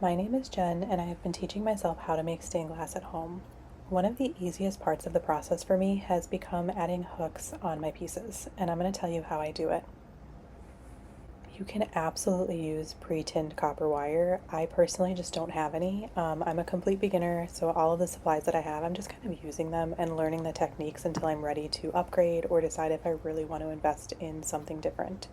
My name is Jen, and I have been teaching myself how to make stained glass at home. One of the easiest parts of the process for me has become adding hooks on my pieces, and I'm going to tell you how I do it. You can absolutely use pre-tinned copper wire. I personally just don't have any. I'm a complete beginner, so all of the supplies that I have, I'm just kind of using them and learning the techniques until I'm ready to upgrade or decide if I really want to invest in something different.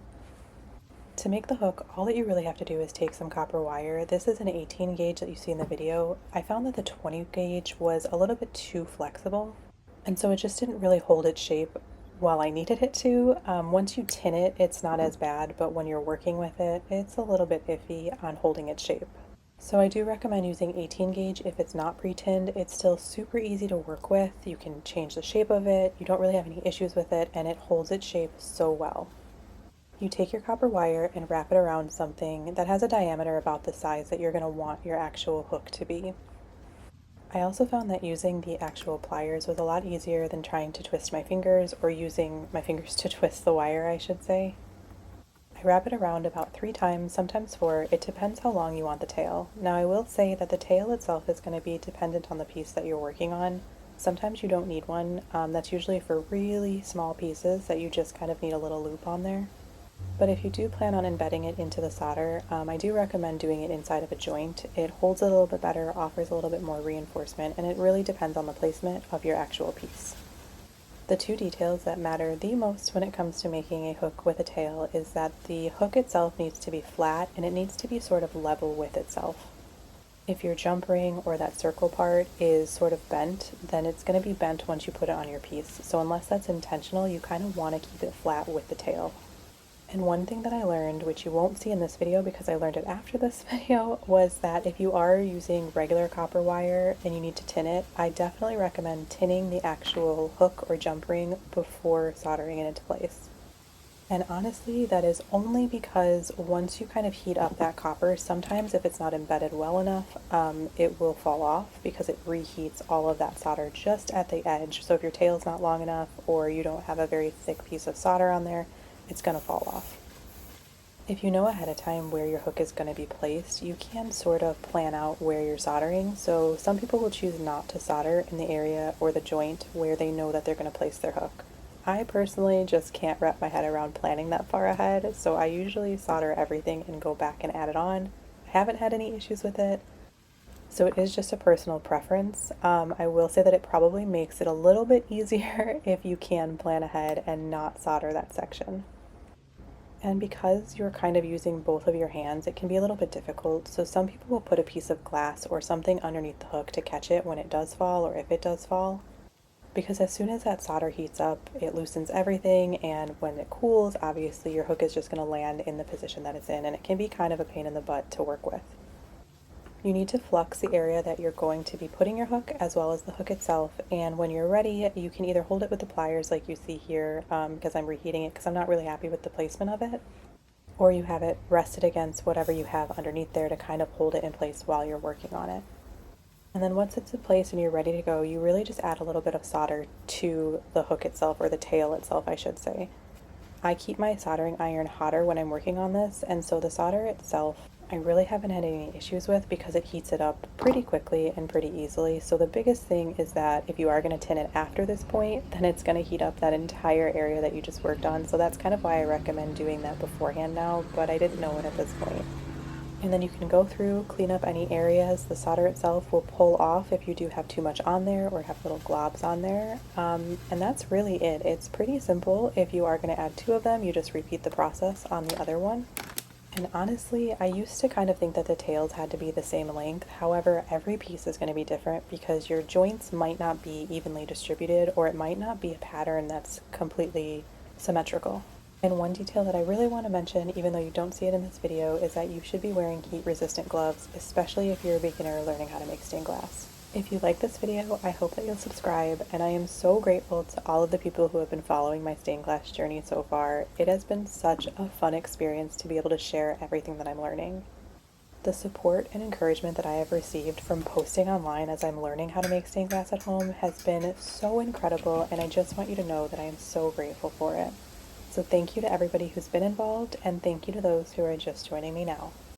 To make the hook, all that you really have to do is take some copper wire. This is an 18 gauge that you see in the video. I found that the 20 gauge was a little bit too flexible, and so it just didn't really hold its shape while I needed it to. Once you tin it, it's not as bad, but when you're working with it, it's a little bit iffy on holding its shape. So I do recommend using 18 gauge if it's not pre-tinned. It's still super easy to work with. You can change the shape of it. You don't really have any issues with it, and it holds its shape so well. You take your copper wire and wrap it around something that has a diameter about the size that you're going to want your actual hook to be. I also found that using the actual pliers was a lot easier than trying to twist my fingers, or using my fingers to twist the wire, I should say. I wrap it around about 3 times, sometimes 4. It depends how long you want the tail. Now I will say that the tail itself is going to be dependent on the piece that you're working on. Sometimes you don't need one. That's usually for really small pieces that you just kind of need a little loop on there. But if you do plan on embedding it into the solder, I do recommend doing it inside of a joint. It holds a little bit better, offers a little bit more reinforcement, and it really depends on the placement of your actual piece. The two details that matter the most when it comes to making a hook with a tail is that the hook itself needs to be flat and it needs to be sort of level with itself. If your jump ring or that circle part is sort of bent, then it's going to be bent once you put it on your piece. So unless that's intentional, you kind of want to keep it flat with the tail. And one thing that I learned, which you won't see in this video because I learned it after this video, was that if you are using regular copper wire and you need to tin it, I definitely recommend tinning the actual hook or jump ring before soldering it into place. And honestly, that is only because once you kind of heat up that copper, sometimes if it's not embedded well enough, it will fall off because it reheats all of that solder just at the edge. So if your tail's not long enough or you don't have a very thick piece of solder on there, it's going to fall off. If you know ahead of time where your hook is going to be placed, you can sort of plan out where you're soldering. So some people will choose not to solder in the area or the joint where they know that they're going to place their hook. I personally just can't wrap my head around planning that far ahead, so I usually solder everything and go back and add it on. I haven't had any issues with it, so it is just a personal preference. I will say that it probably makes it a little bit easier if you can plan ahead and not solder that section. And because you're kind of using both of your hands, it can be a little bit difficult. So some people will put a piece of glass or something underneath the hook to catch it when it does fall or if it does fall. Because as soon as that solder heats up, it loosens everything, and when it cools, obviously your hook is just going to land in the position that it's in, and it can be kind of a pain in the butt to work with. You need to flux the area that you're going to be putting your hook as well as the hook itself, and when you're ready you can either hold it with the pliers like you see here, because I'm reheating it because I'm not really happy with the placement of it, or you have it rested against whatever you have underneath there to kind of hold it in place while you're working on it. And then once it's in place and you're ready to go, you really just add a little bit of solder to the hook itself, or the tail itself I should say. I keep my soldering iron hotter when I'm working on this, and so the solder itself I really haven't had any issues with because it heats it up pretty quickly and pretty easily. So the biggest thing is that if you are going to tin it after this point, then it's going to heat up that entire area that you just worked on. So that's kind of why I recommend doing that beforehand now, but I didn't know it at this point. And then you can go through, clean up any areas. The solder itself will pull off if you do have too much on there or have little globs on there. And that's really it. It's pretty simple. If you are going to add 2 of them, you just repeat the process on the other one. And honestly, I used to kind of think that the tails had to be the same length. However, every piece is going to be different because your joints might not be evenly distributed, or it might not be a pattern that's completely symmetrical. And one detail that I really want to mention, even though you don't see it in this video, is that you should be wearing heat-resistant gloves, especially if you're a beginner learning how to make stained glass. If you like this video, I hope that you'll subscribe, and I am so grateful to all of the people who have been following my stained glass journey so far. It has been such a fun experience to be able to share everything that I'm learning. The support and encouragement that I have received from posting online as I'm learning how to make stained glass at home has been so incredible, and I just want you to know that I am so grateful for it. So thank you to everybody who's been involved, and thank you to those who are just joining me now.